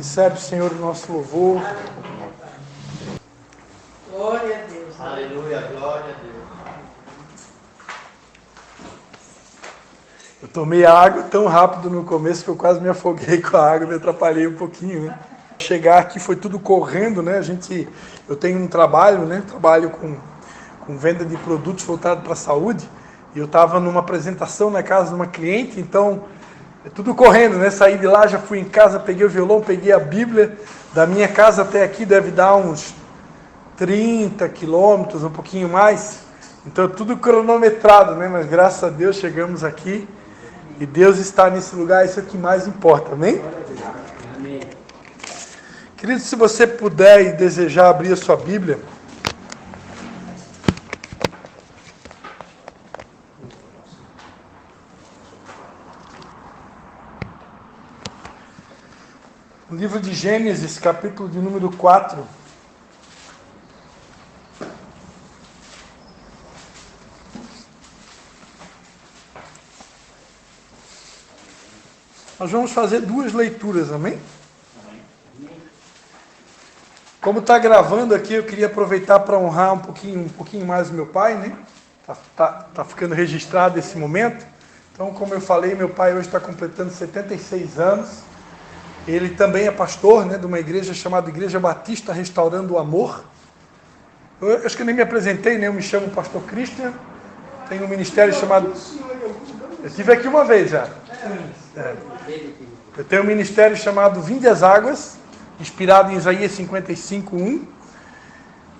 Recebe, Senhor, o nosso louvor. Glória a Deus. Aleluia, glória a Deus. Eu tomei a água tão rápido no começo que eu quase me afoguei com a água, me atrapalhei um pouquinho, né? Chegar aqui foi tudo correndo, né? Eu tenho um trabalho, né? Trabalho com venda de produtos voltados para a saúde. E eu estava numa apresentação na casa de uma cliente, então é tudo correndo, né? Saí de lá, já fui em casa, peguei o violão, peguei a Bíblia. Da minha casa até aqui deve dar uns 30 quilômetros, um pouquinho mais. Então tudo cronometrado, né? Mas graças a Deus chegamos aqui. E Deus está nesse lugar, isso é o que mais importa, amém? Amém. Querido, se você puder e desejar abrir a sua Bíblia, no livro de Gênesis, capítulo de número 4. Nós vamos fazer duas leituras, amém? Como está gravando aqui, eu queria aproveitar para honrar um pouquinho mais o meu pai, né? Tá ficando registrado esse momento. Então, como eu falei, meu pai hoje está completando 76 anos. Ele também é pastor, né, de uma igreja chamada Igreja Batista Restaurando o Amor. Eu acho que eu nem me apresentei, né? Eu me chamo Pastor Christian. Tenho um ministério chamado... Eu estive aqui uma vez já. Eu tenho um ministério chamado Vinde às Águas, inspirado em Isaías 55:1,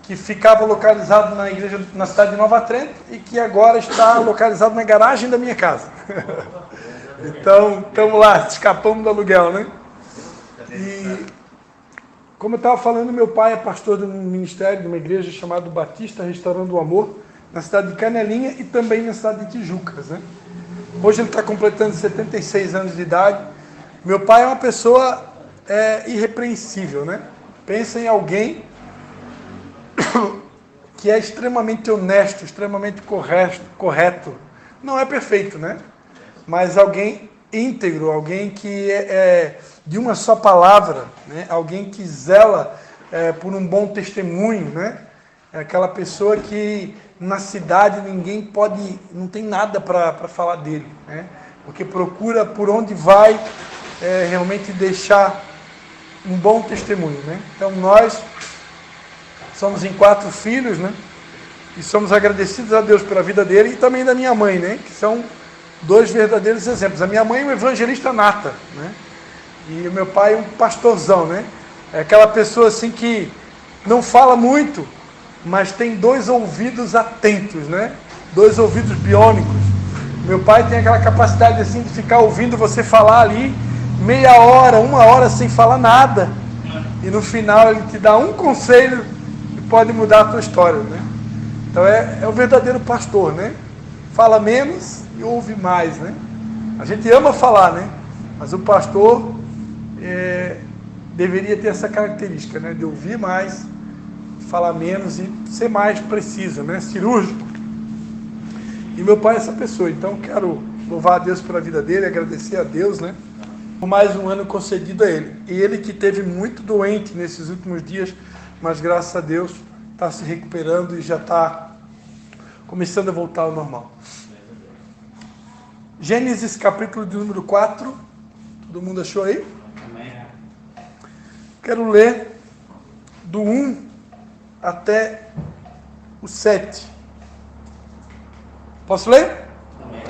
que ficava localizado na cidade de Nova Trento e que agora está localizado na garagem da minha casa. Então, estamos lá, escapamos do aluguel, né? E, como eu estava falando, meu pai é pastor de um ministério, de uma igreja chamada Batista Restaurando o Amor, na cidade de Canelinha e também na cidade de Tijucas, né? Hoje ele está completando 76 anos de idade. Meu pai é uma pessoa irrepreensível, né? Pensa em alguém que é extremamente honesto, extremamente correto. Não é perfeito, né? Mas alguém íntegro, alguém que é de uma só palavra, né? Alguém que zela por um bom testemunho, né? É aquela pessoa que na cidade não tem nada para falar dele, né? Porque procura por onde vai realmente deixar um bom testemunho, né? Então nós somos em 4 filhos, né? E somos agradecidos a Deus pela vida dele e também da minha mãe, né? Que são 2 verdadeiros exemplos. A minha mãe é uma evangelista nata, né? E o meu pai é um pastorzão, né? É aquela pessoa assim que não fala muito, mas tem 2 ouvidos atentos, né? 2 ouvidos biônicos. Meu pai tem aquela capacidade assim de ficar ouvindo você falar ali meia hora, 1 hora sem falar nada. E no final ele te dá um conselho que pode mudar a tua história, né? Então é o verdadeiro pastor, né? Fala menos e ouve mais, né? A gente ama falar, né? Mas o pastor deveria ter essa característica, né? De ouvir mais, falar menos e ser mais preciso, né? Cirúrgico. E meu pai é essa pessoa, então quero louvar a Deus pela vida dele, agradecer a Deus, né? Por mais um ano concedido a ele. E ele que esteve muito doente nesses últimos dias, mas graças a Deus está se recuperando e já está começando a voltar ao normal. Gênesis capítulo de número 4. Todo mundo achou aí? Amém. Quero ler do 1 até o 7. Posso ler? Amém.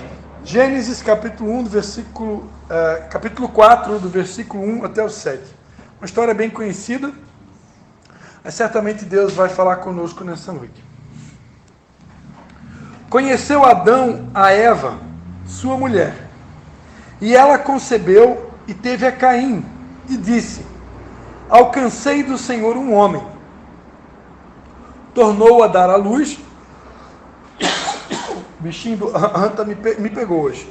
Gênesis capítulo 1, capítulo 4, do versículo 1 até o 7. Uma história bem conhecida, mas certamente Deus vai falar conosco nessa noite. Conheceu Adão a Eva, sua mulher, e ela concebeu e teve a Caim, e disse: alcancei do Senhor um homem. Tornou a dar à luz. O bichinho do anta me pegou hoje.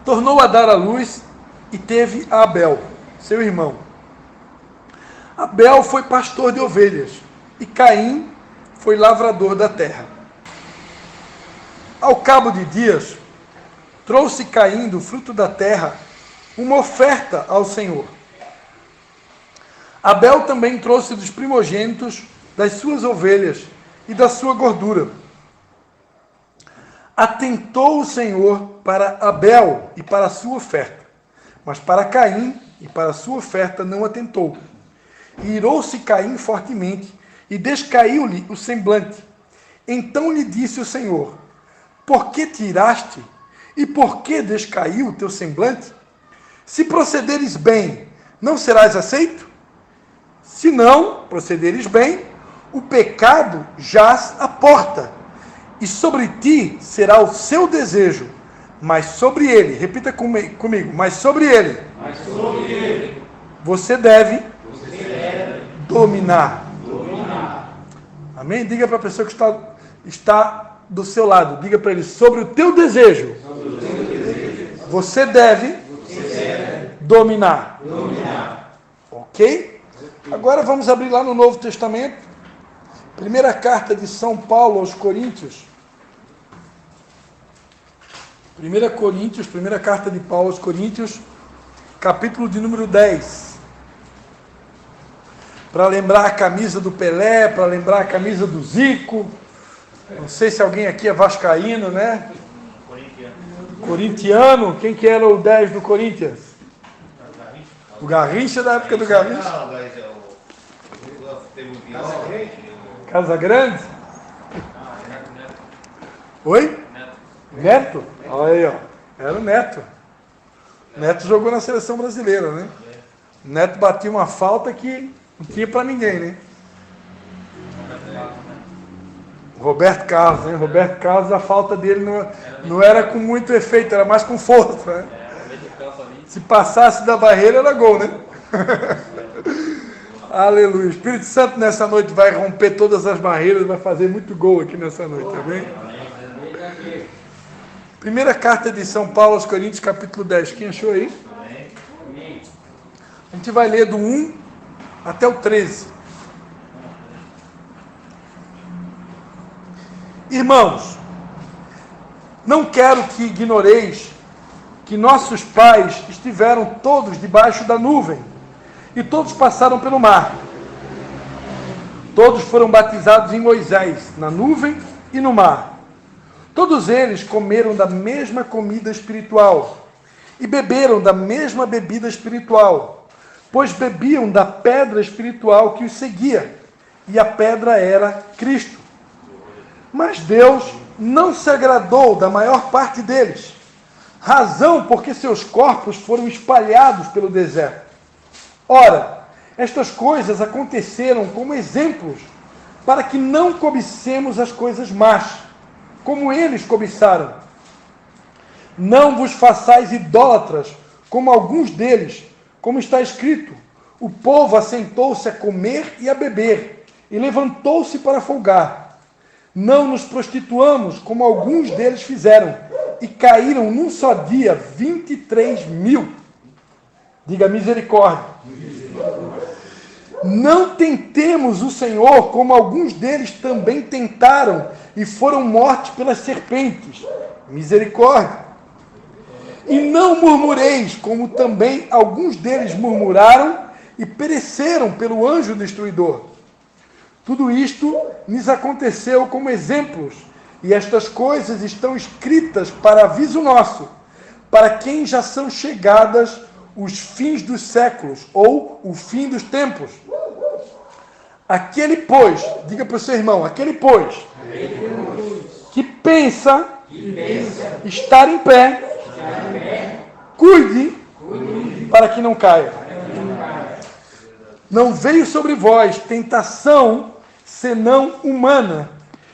Tornou a dar à luz e teve a Abel, seu irmão. Abel foi pastor de ovelhas e Caim foi lavrador da terra. Ao cabo de dias, trouxe Caim do fruto da terra uma oferta ao Senhor. Abel também trouxe dos primogênitos das suas ovelhas e da sua gordura. Atentou o Senhor para Abel e para a sua oferta, mas para Caim e para a sua oferta não atentou. E irou-se Caim fortemente e descaiu-lhe o semblante. Então lhe disse o Senhor: por que te iraste? E por que descaiu o teu semblante? Se procederes bem, não serás aceito? Se não procederes bem, o pecado jaz à porta, e sobre ti será o seu desejo, mas sobre ele, repita comigo, mas sobre ele, você deve dominar. Amém? Diga para a pessoa que está do seu lado, diga para ele, sobre o teu desejo, você deve dominar. Ok? Agora vamos abrir lá no Novo Testamento, primeira carta de São Paulo aos Coríntios. Primeira carta de Paulo aos Coríntios, capítulo de número 10. Para lembrar a camisa do Pelé, para lembrar a camisa do Zico. Não sei se alguém aqui é vascaíno, né? Corintiano. Quem que era o 10 do Corinthians? O Garrincha, da época do Garrincha. Não, mas teve o Vitória. Casa Grande? Oi? Neto? Olha aí, ó. Era o Neto. Neto jogou na seleção brasileira, né? Neto batia uma falta que não tinha pra ninguém, né? Roberto Carlos, né? Roberto Carlos, a falta dele não era com muito efeito, era mais com força, né? Se passasse da barreira, era gol, né? Aleluia. O Espírito Santo nessa noite vai romper todas as barreiras, vai fazer muito gol aqui nessa noite, tá bem? Primeira carta de São Paulo aos Coríntios, capítulo 10. Quem achou aí? A gente vai ler do 1 até o 13. Irmãos, não quero que ignoreis que nossos pais estiveram todos debaixo da nuvem, e todos passaram pelo mar. Todos foram batizados em Moisés, na nuvem e no mar. Todos eles comeram da mesma comida espiritual e beberam da mesma bebida espiritual, pois bebiam da pedra espiritual que os seguia, e a pedra era Cristo. Mas Deus não se agradou da maior parte deles, razão porque seus corpos foram espalhados pelo deserto. Ora, estas coisas aconteceram como exemplos, para que não cobicemos as coisas más, como eles cobiçaram. Não vos façais idólatras, como alguns deles, como está escrito: o povo assentou-se a comer e a beber, e levantou-se para folgar. Não nos prostituamos, como alguns deles fizeram, e caíram num só dia 23.000. Diga misericórdia. Não tentemos o Senhor, como alguns deles também tentaram, e foram mortos pelas serpentes. Misericórdia. E não murmureis, como também alguns deles murmuraram, e pereceram pelo anjo destruidor. Tudo isto nos aconteceu como exemplos, e estas coisas estão escritas para aviso nosso, para quem já são chegadas os fins dos séculos, ou o fim dos tempos. Aquele, pois, diga para o seu irmão, aquele, pois, que pensa estar em pé, cuide para que não caia. Não veio sobre vós tentação senão humana,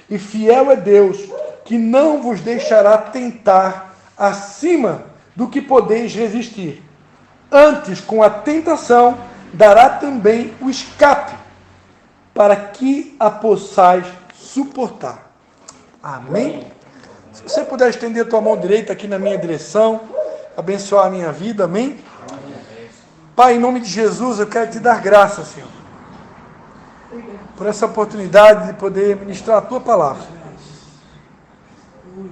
e fiel é Deus, que não vos deixará tentar acima do que podeis resistir. Antes, com a tentação, dará também o escape, para que a possais suportar. Amém? Se você puder estender a tua mão direita aqui na minha direção, abençoar a minha vida, amém? Pai, em nome de Jesus, eu quero te dar graça, Senhor, por essa oportunidade de poder ministrar a tua palavra.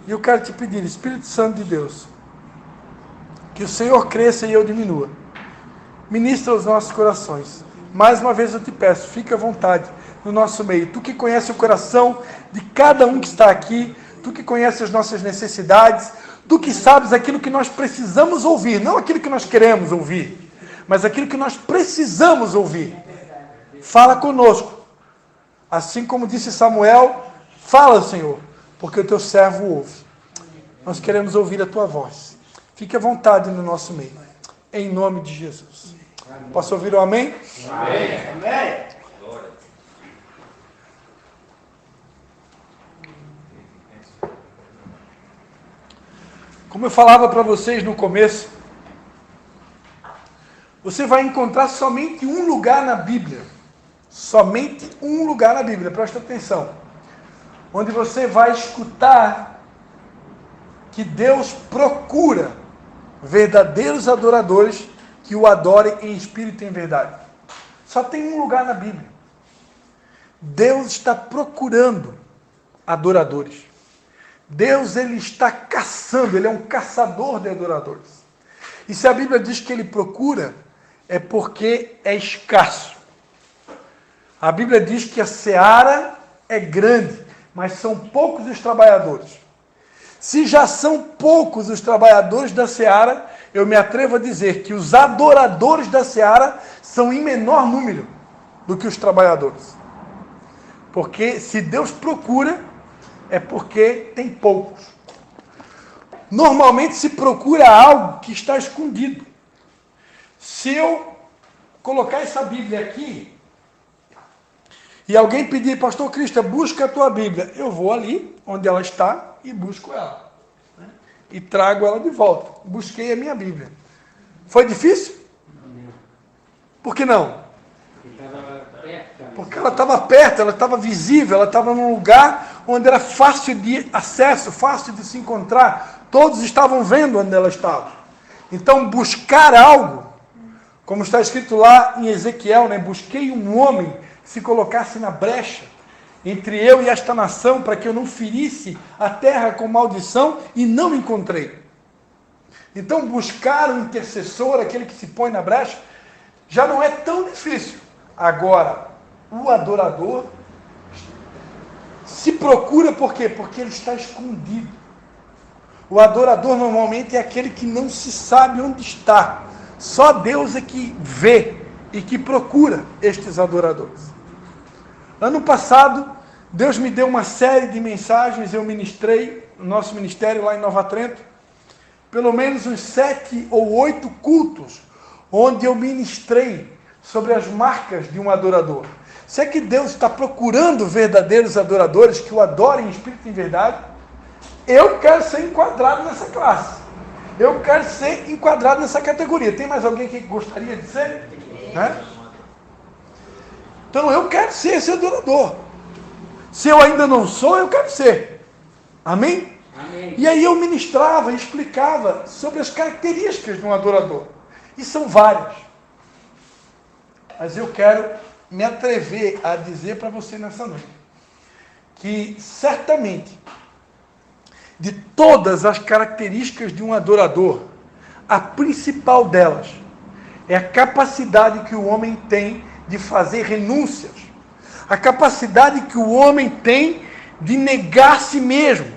E eu quero te pedir, Espírito Santo de Deus, que o Senhor cresça e eu diminua. Ministra os nossos corações. Mais uma vez eu te peço, fique à vontade no nosso meio. Tu que conhece o coração de cada um que está aqui, tu que conhece as nossas necessidades, tu que sabes aquilo que nós precisamos ouvir, não aquilo que nós queremos ouvir, mas aquilo que nós precisamos ouvir. Fala conosco. Assim como disse Samuel, fala, Senhor, porque o teu servo ouve. Nós queremos ouvir a tua voz. Fique à vontade no nosso meio. Em nome de Jesus. Posso ouvir o amém? Amém. Amém. Como eu falava para vocês no começo, você vai encontrar somente um lugar na Bíblia. Somente um lugar na Bíblia, presta atenção. Onde você vai escutar que Deus procura verdadeiros adoradores que o adorem em espírito e em verdade. Só tem um lugar na Bíblia. Deus está procurando adoradores. Deus, ele está caçando, ele é um caçador de adoradores. E se a Bíblia diz que ele procura, é porque é escasso. A Bíblia diz que a seara é grande, mas são poucos os trabalhadores. Se já são poucos os trabalhadores da seara, eu me atrevo a dizer que os adoradores da seara são em menor número do que os trabalhadores. Porque se Deus procura, é porque tem poucos. Normalmente se procura algo que está escondido. Se eu colocar essa Bíblia aqui, e alguém pedir, pastor Cristian, busca a tua Bíblia, eu vou ali, onde ela está, e busco ela. Né? E trago ela de volta. Busquei a minha Bíblia. Foi difícil? Por que não? Porque ela estava perto, ela estava visível, ela estava num lugar onde era fácil de acesso, fácil de se encontrar. Todos estavam vendo onde ela estava. Então, buscar algo, como está escrito lá em Ezequiel, né? Busquei um homem que se colocasse na brecha entre eu e esta nação, para que eu não ferisse a terra com maldição, e não encontrei. Então, buscar um intercessor, aquele que se põe na brecha, já não é tão difícil. Agora, o adorador se procura por quê? Porque ele está escondido. O adorador normalmente é aquele que não se sabe onde está. Só Deus é que vê e que procura estes adoradores. Ano passado, Deus me deu uma série de mensagens, eu ministrei no nosso ministério lá em Nova Trento, pelo menos uns 7 ou 8 cultos, onde eu ministrei sobre as marcas de um adorador. Se é que Deus está procurando verdadeiros adoradores que o adorem em espírito e em verdade, eu quero ser enquadrado nessa classe. Eu quero ser enquadrado nessa categoria. Tem mais alguém que gostaria de ser? Né? Então eu quero ser esse adorador. Se eu ainda não sou, eu quero ser. Amém? Amém. E aí eu ministrava e explicava sobre as características de um adorador. E são várias. Mas eu quero me atrever a dizer para você nessa noite que certamente de todas as características de um adorador, a principal delas é a capacidade que o homem tem de fazer renúncias, a capacidade que o homem tem de negar a si mesmo,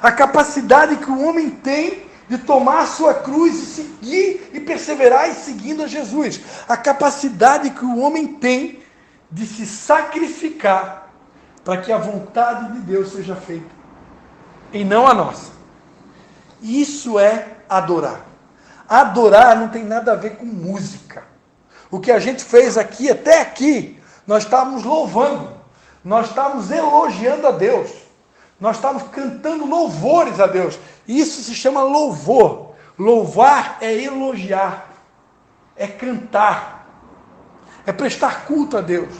a capacidade que o homem tem de tomar a sua cruz e seguir e perseverar e seguindo a Jesus, a capacidade que o homem tem de se sacrificar para que a vontade de Deus seja feita e não a nossa. Isso é adorar. Adorar não tem nada a ver com música. O que a gente fez aqui, até aqui, nós estávamos louvando, nós estávamos elogiando a Deus, nós estávamos cantando louvores a Deus. Isso se chama louvor. Louvar é elogiar, é cantar, é prestar culto a Deus.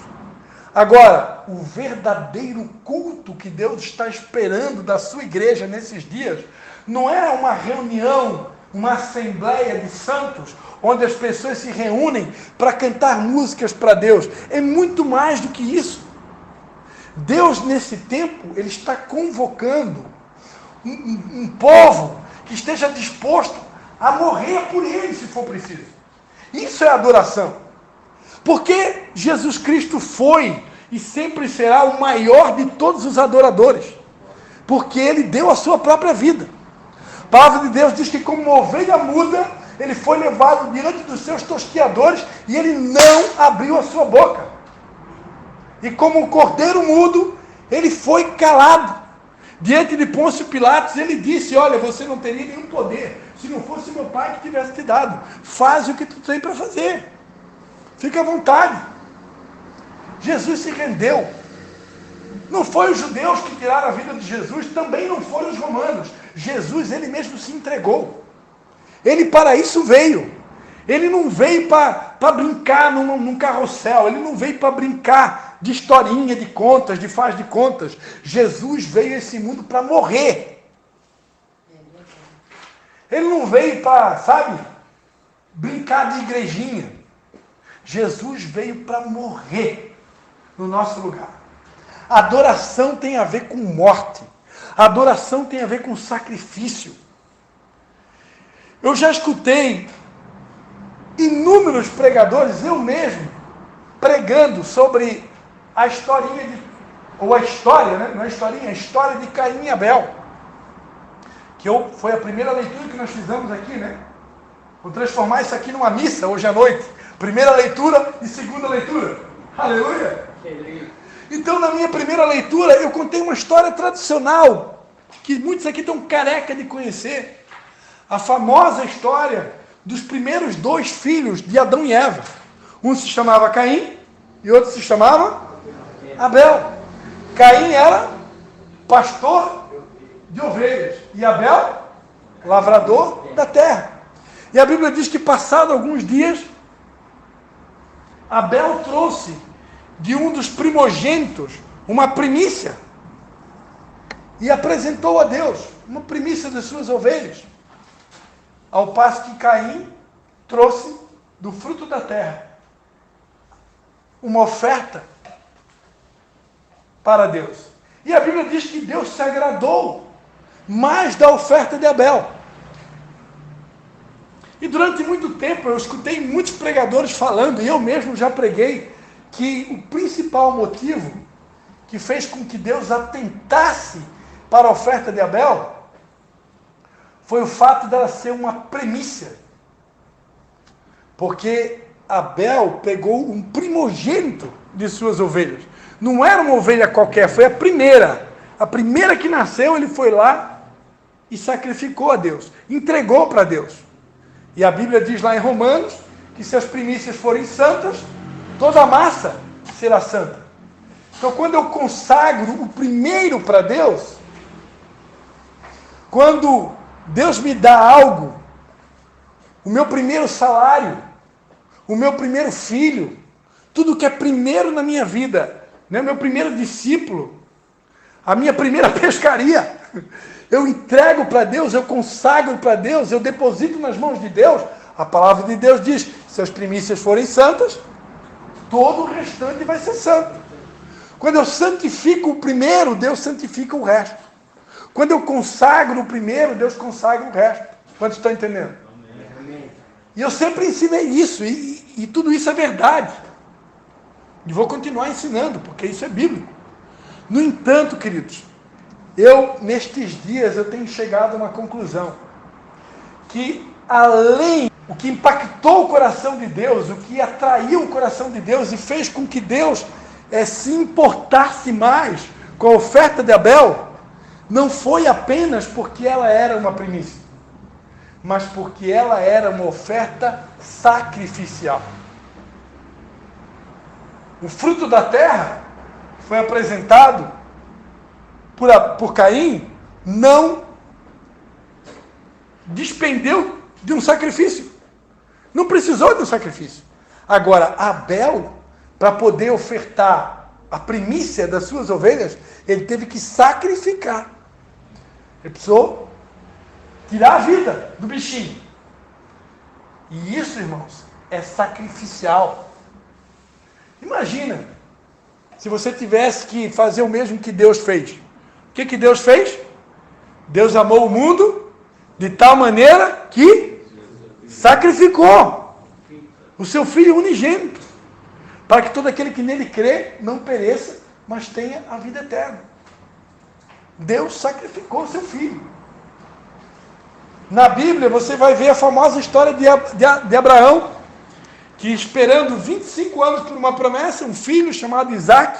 Agora, o verdadeiro culto que Deus está esperando da sua igreja nesses dias, não é uma reunião, uma assembleia de santos, onde as pessoas se reúnem para cantar músicas para Deus. É muito mais do que isso. Deus, nesse tempo, Ele está convocando um povo que esteja disposto a morrer por Ele, se for preciso. Isso é adoração. Porque Jesus Cristo foi e sempre será o maior de todos os adoradores. Porque ele deu a sua própria vida. A palavra de Deus diz que como uma ovelha muda, ele foi levado diante dos seus tosqueadores e ele não abriu a sua boca. E como um cordeiro mudo, ele foi calado. Diante de Pôncio Pilatos, ele disse, olha, você não teria nenhum poder, se não fosse meu pai que tivesse te dado. Faz o que tu tem para fazer. Fica à vontade. Jesus se rendeu. Não foi os judeus que tiraram a vida de Jesus, também não foram os romanos. Jesus, ele mesmo se entregou. Ele para isso veio. Ele não veio para brincar num carrossel, ele não veio para brincar de historinha, de contas, de faz de contas. Jesus veio a esse mundo para morrer. Ele não veio para, sabe, brincar de igrejinha. Jesus veio para morrer no nosso lugar. A adoração tem a ver com morte. A adoração tem a ver com sacrifício. Eu já escutei inúmeros pregadores, eu mesmo, pregando sobre a historinha ou a história, né? Não é historinha, a história de Caim e Abel. Foi a primeira leitura que nós fizemos aqui, né? Vou transformar isso aqui numa missa hoje à noite. Primeira leitura e segunda leitura. Aleluia! Então, na minha primeira leitura, eu contei uma história tradicional, que muitos aqui estão careca de conhecer. A famosa história dos primeiros 2 filhos de Adão e Eva. Um se chamava Caim e outro se chamava Abel. Caim era pastor de ovelhas e Abel, lavrador da terra. E a Bíblia diz que, passado alguns dias, Abel trouxe de um dos primogênitos uma primícia e apresentou a Deus uma primícia das suas ovelhas, ao passo que Caim trouxe do fruto da terra uma oferta para Deus. E a Bíblia diz que Deus se agradou mais da oferta de Abel. E durante muito tempo eu escutei muitos pregadores falando, e eu mesmo já preguei, que o principal motivo que fez com que Deus atentasse para a oferta de Abel foi o fato dela ser uma primícia. Porque Abel pegou um primogênito de suas ovelhas. Não era uma ovelha qualquer, foi a primeira. A primeira que nasceu, ele foi lá e sacrificou a Deus. Entregou para Deus. E a Bíblia diz lá em Romanos que se as primícias forem santas, toda a massa será santa. Então, quando eu consagro o primeiro para Deus, quando Deus me dá algo, o meu primeiro salário, o meu primeiro filho, tudo que é primeiro na minha vida, né? O meu primeiro discípulo, a minha primeira pescaria, eu entrego para Deus, eu consagro para Deus, eu deposito nas mãos de Deus. A palavra de Deus diz, se as primícias forem santas, todo o restante vai ser santo. Quando eu santifico o primeiro, Deus santifica o resto. Quando eu consagro o primeiro, Deus consagra o resto. Quantos estão entendendo? Amém. E eu sempre ensinei isso, e tudo isso é verdade. E vou continuar ensinando, porque isso é bíblico. No entanto, queridos, nestes dias, eu tenho chegado a uma conclusão. Que além, o que impactou o coração de Deus, o que atraiu o coração de Deus e fez com que Deus se importasse mais com a oferta de Abel, não foi apenas porque ela era uma primícia, mas porque ela era uma oferta sacrificial. O fruto da terra foi apresentado por Caim, não despendeu de um sacrifício. Não precisou de um sacrifício. Agora, Abel, para poder ofertar a primícia das suas ovelhas, ele teve que sacrificar. Ele precisou tirar a vida do bichinho. E isso, irmãos, é sacrificial. Imagina, se você tivesse que fazer o mesmo que Deus fez. O que Deus fez? Deus amou o mundo de tal maneira que sacrificou o seu Filho unigênito. para que todo aquele que nele crê não pereça, mas tenha a vida eterna. Deus sacrificou seu filho. Na Bíblia você vai ver a famosa história de Abraão, que esperando 25 anos por uma promessa, um filho chamado Isaac,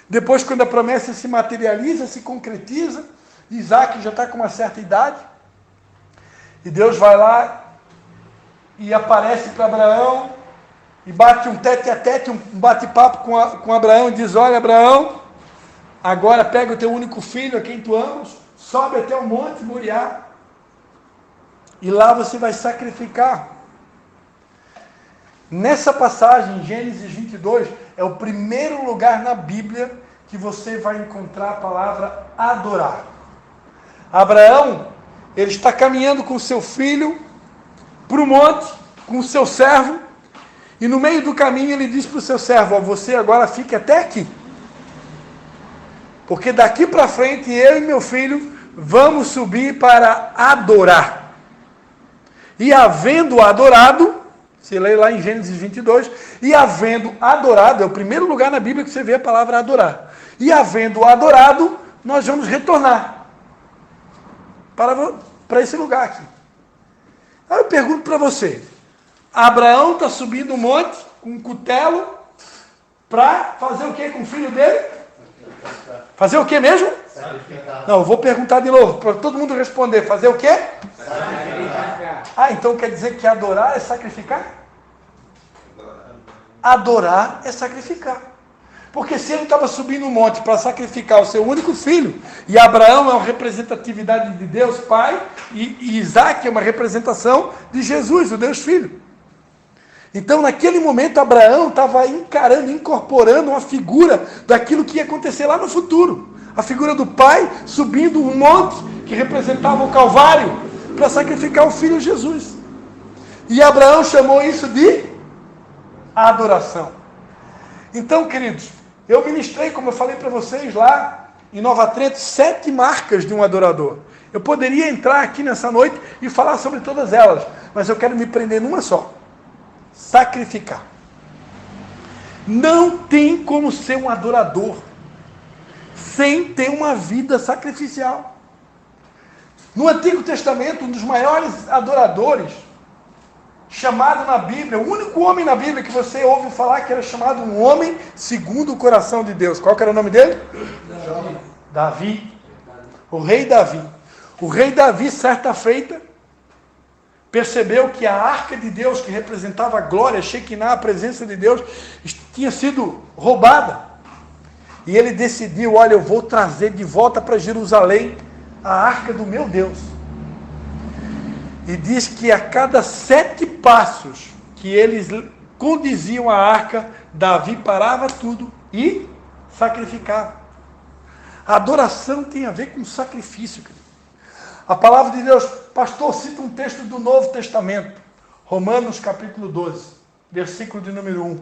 depois quando a promessa se materializa, se concretiza, Isaac já está com uma certa idade, e Deus vai lá e aparece para Abraão, e bate um tete-a-tete, um bate-papo com Abraão, e diz: olha, Abraão, agora pega o teu único filho, a quem tu amas, sobe até o monte Moriá, e lá você vai sacrificar. Nessa passagem, em Gênesis 22, é o primeiro lugar na Bíblia que você vai encontrar a palavra adorar. Abraão, ele está caminhando com seu filho para o monte, com o seu servo, e no meio do caminho ele diz para o seu servo: ó, você agora fique até aqui, porque daqui para frente eu e meu filho vamos subir para adorar. E havendo adorado, você lê lá em Gênesis 22, e havendo adorado, é o primeiro lugar na Bíblia que você vê a palavra adorar. E havendo adorado, nós vamos retornar para esse lugar aqui. Aí eu pergunto para você, Abraão está subindo um monte com um cutelo para fazer o que com o filho dele? Fazer o que mesmo? Sacrificar. Não, eu vou perguntar de novo, para todo mundo responder. Fazer o quê? Sacrificar. Ah, então quer dizer que adorar é sacrificar? Adorar é sacrificar. Porque se ele estava subindo um monte para sacrificar o seu único filho, e Abraão é uma representatividade de Deus Pai, e Isaac é uma representação de Jesus, o Deus Filho. Então, naquele momento, Abraão estava incorporando uma figura daquilo que ia acontecer lá no futuro. A figura do pai subindo um monte que representava o Calvário para sacrificar o filho Jesus. E Abraão chamou isso de adoração. Então, queridos, eu ministrei, como eu falei para vocês lá em Nova Trento, 7 marcas de um adorador. Eu poderia entrar aqui nessa noite e falar sobre todas elas, mas eu quero me prender numa só: sacrificar. Não tem como ser um adorador sem ter uma vida sacrificial. No Antigo Testamento, um dos maiores adoradores, chamado na Bíblia, o único homem na Bíblia que você ouve falar que era chamado um homem segundo o coração de Deus. Qual que era o nome dele? Davi. O rei Davi. O rei Davi, certa feita, percebeu que a arca de Deus, que representava a glória, Shekinah, a presença de Deus, tinha sido roubada. E ele decidiu: olha, eu vou trazer de volta para Jerusalém a arca do meu Deus. E diz que a cada 7 passos que eles conduziam a arca, Davi parava tudo e sacrificava. A adoração tem a ver com sacrifício, querido. A palavra de Deus, pastor, cita um texto do Novo Testamento, Romanos capítulo 12, versículo de número 1.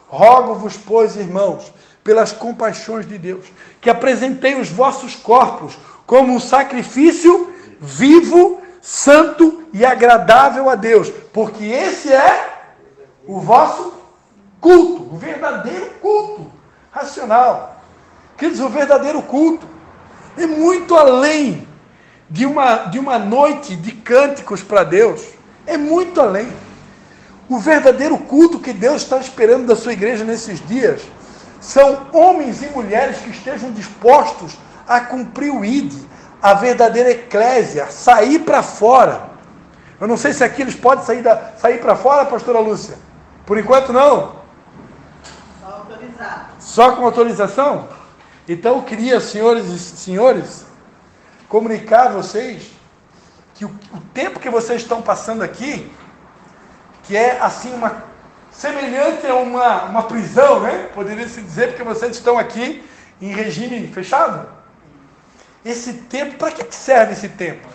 Rogo-vos, pois, irmãos, pelas compaixões de Deus, que apresentei os vossos corpos como um sacrifício vivo, santo e agradável a Deus, porque esse é o vosso culto, o verdadeiro culto racional. Queridos, o verdadeiro culto é muito além de uma noite de cânticos para Deus, é muito além. O verdadeiro culto que Deus está esperando da sua igreja nesses dias são homens e mulheres que estejam dispostos a cumprir o ID, a verdadeira eclésia, sair para fora. Eu não sei se aqui eles podem sair para fora, pastora Lúcia. Por enquanto não. Só autorizado. Só com autorização? Então eu queria, senhores e senhores, comunicar a vocês que o tempo que vocês estão passando aqui, que é assim semelhante a uma prisão, né? Poderia se dizer, porque vocês estão aqui em regime fechado. Esse tempo, para que serve esse tempo?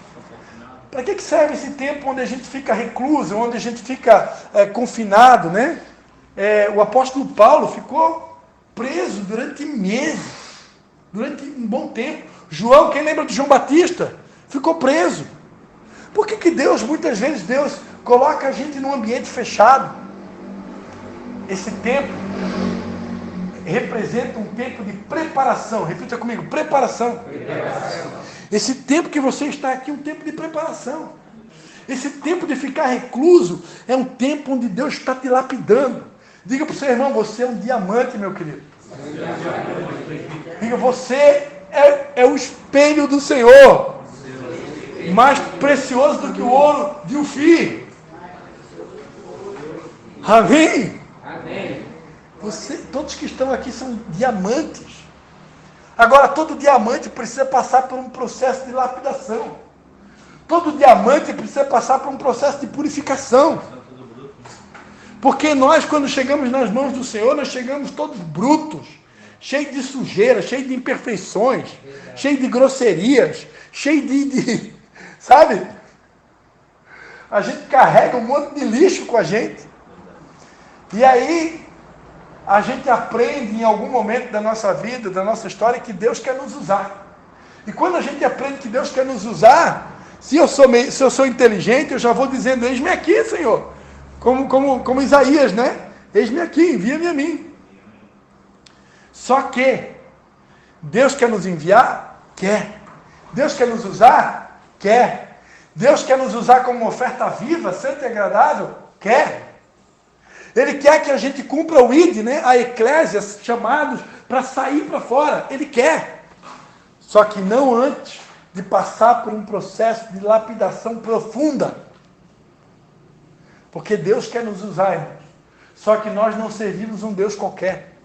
Para que serve esse tempo onde a gente fica recluso, onde a gente fica confinado, né? O apóstolo Paulo ficou preso durante meses, durante um bom tempo. João, quem lembra de João Batista? Ficou preso. Por que Deus, muitas vezes, Deus coloca a gente num ambiente fechado? Esse tempo representa um tempo de preparação. Repita comigo, preparação. Esse tempo que você está aqui é um tempo de preparação. Esse tempo de ficar recluso é um tempo onde Deus está te lapidando. Diga para o seu irmão, você é um diamante, meu querido. Diga, você é o espelho do Senhor. Mais precioso do que o ouro de Ofir. Amém? Todos que estão aqui são diamantes. Agora, todo diamante precisa passar por um processo de lapidação. Todo diamante precisa passar por um processo de purificação. Porque nós, quando chegamos nas mãos do Senhor, nós chegamos todos brutos, cheios de sujeira, cheios de imperfeições, cheios de grosserias, cheios de sabe? A gente carrega um monte de lixo com a gente. E aí, a gente aprende em algum momento da nossa vida, da nossa história, que Deus quer nos usar. E quando a gente aprende que Deus quer nos usar, se eu sou inteligente, eu já vou dizendo, eis-me aqui, Senhor. Como Isaías, né? Eis-me aqui, envia-me a mim. Só que Deus quer nos enviar? Quer. Deus quer nos usar? Quer. Deus quer nos usar como uma oferta viva, santa e agradável? Quer. Ele quer que a gente cumpra o ID, né? A eclésia, chamados para sair para fora. Ele quer. Só que não antes de passar por um processo de lapidação profunda. Porque Deus quer nos usar, irmãos. Só que nós não servimos um Deus qualquer.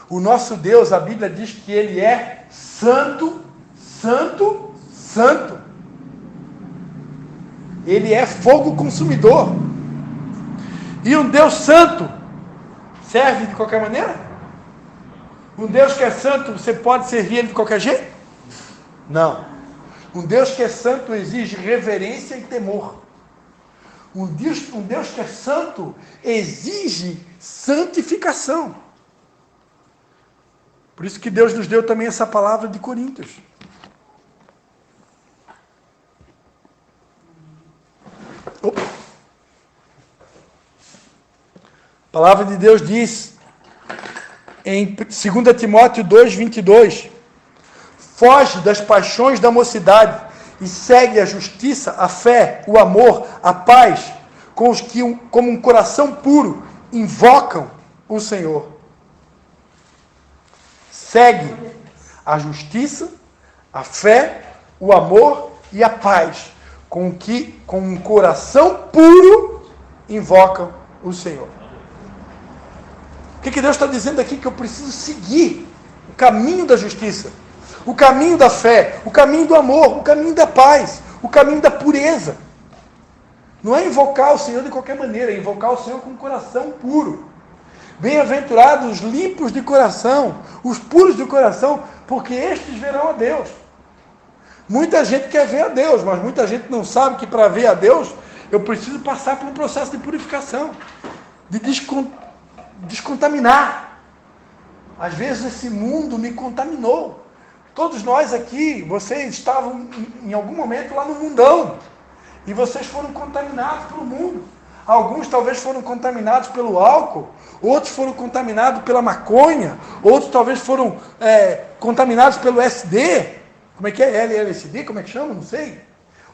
O nosso Deus, a Bíblia diz que Ele é santo, santo, santo. Ele é fogo consumidor. E um Deus santo serve de qualquer maneira? Um Deus que é santo, você pode servir Ele de qualquer jeito? Não. Um Deus que é santo exige reverência e temor. Um Deus que é santo exige santificação. Por isso que Deus nos deu também essa palavra de Coríntios. Opa. A palavra de Deus diz em 2 Timóteo 2:22, foge das paixões da mocidade e segue a justiça, a fé, o amor, a paz, com os que, como um coração puro, invocam o Senhor. Segue a justiça, a fé, o amor e a paz, com um coração puro, invocam o Senhor. O que Deus está dizendo aqui? Que eu preciso seguir o caminho da justiça, o caminho da fé, o caminho do amor, o caminho da paz, o caminho da pureza. Não é invocar o Senhor de qualquer maneira, é invocar o Senhor com um coração puro. Bem-aventurados os limpos de coração, os puros de coração, porque estes verão a Deus. Muita gente quer ver a Deus, mas muita gente não sabe que para ver a Deus, eu preciso passar por um processo de purificação, de descontaminar. Às vezes esse mundo me contaminou. Todos nós aqui, vocês estavam em algum momento lá no mundão, e vocês foram contaminados pelo mundo. Alguns talvez foram contaminados pelo álcool, outros foram contaminados pela maconha, outros talvez foram contaminados pelo SD, como é que é? LSD, como é que chama? Não sei.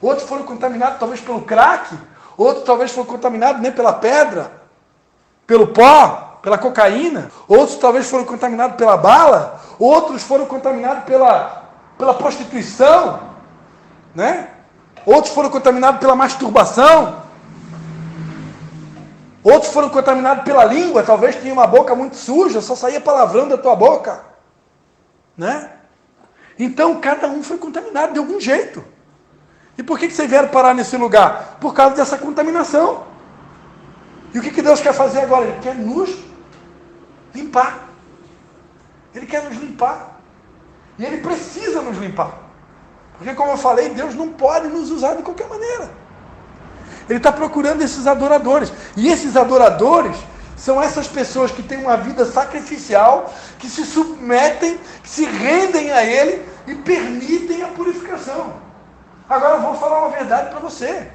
Outros foram contaminados talvez pelo crack, outros talvez foram contaminados nem pela pedra, pelo pó, pela cocaína, outros talvez foram contaminados pela bala, outros foram contaminados pela prostituição, né? Outros foram contaminados pela masturbação, outros foram contaminados pela língua, talvez tinha uma boca muito suja, só saía palavrão da tua boca, né? Então cada um foi contaminado de algum jeito. E por que vocês vieram parar nesse lugar? Por causa dessa contaminação. E o que Deus quer fazer agora? Ele quer nos limpar. Ele quer nos limpar. E Ele precisa nos limpar. Porque, como eu falei, Deus não pode nos usar de qualquer maneira. Ele está procurando esses adoradores. E esses adoradores são essas pessoas que têm uma vida sacrificial, que se submetem, que se rendem a Ele e permitem a purificação. Agora eu vou falar uma verdade para você,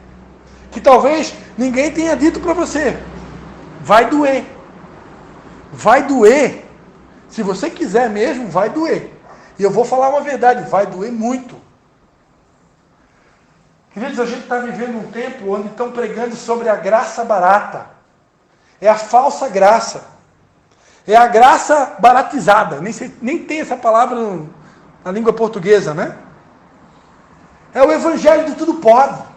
que talvez ninguém tenha dito para você. Vai doer. Vai doer Se você quiser mesmo, vai doer. E eu vou falar uma verdade, vai doer muito. Queridos, a gente está vivendo um tempo onde estão pregando sobre a graça barata. É a falsa graça. É a graça baratizada. Nem tem essa palavra na língua portuguesa, né? É o evangelho de tudo pode.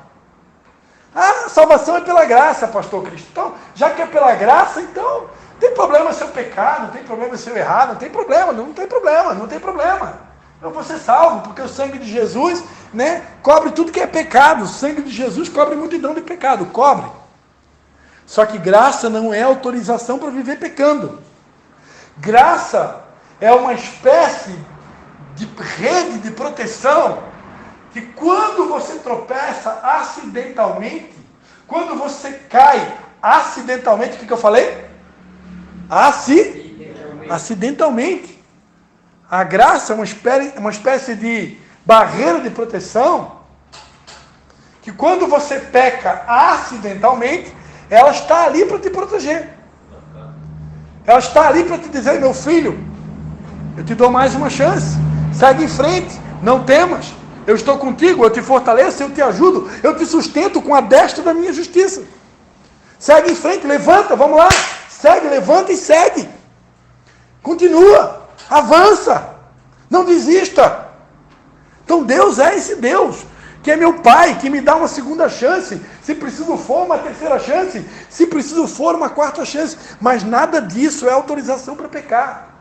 Ah, salvação é pela graça, pastor Cristo. Então, já que é pela graça, então, não tem problema se eu pecar, não tem problema se eu errar, não tem problema. Eu vou ser salvo, porque o sangue de Jesus, né, cobre tudo que é pecado. O sangue de Jesus cobre multidão de pecado, cobre. Só que graça não é autorização para viver pecando. Graça é uma espécie de rede de proteção que quando você tropeça acidentalmente, quando você cai acidentalmente, o que eu falei? Acidentalmente. A graça é uma espécie de barreira de proteção que quando você peca acidentalmente, ela está ali para te proteger. Ela está ali para te dizer, meu filho, eu te dou mais uma chance. Segue em frente, não temas. Eu estou contigo, eu te fortaleço, eu te ajudo, eu te sustento com a destra da minha justiça. Segue em frente, levanta, vamos lá. Segue, levanta e segue. Continua, avança, não desista. Então Deus é esse Deus, que é meu Pai, que me dá uma segunda chance, se preciso for uma terceira chance, se preciso for uma quarta chance, mas nada disso é autorização para pecar.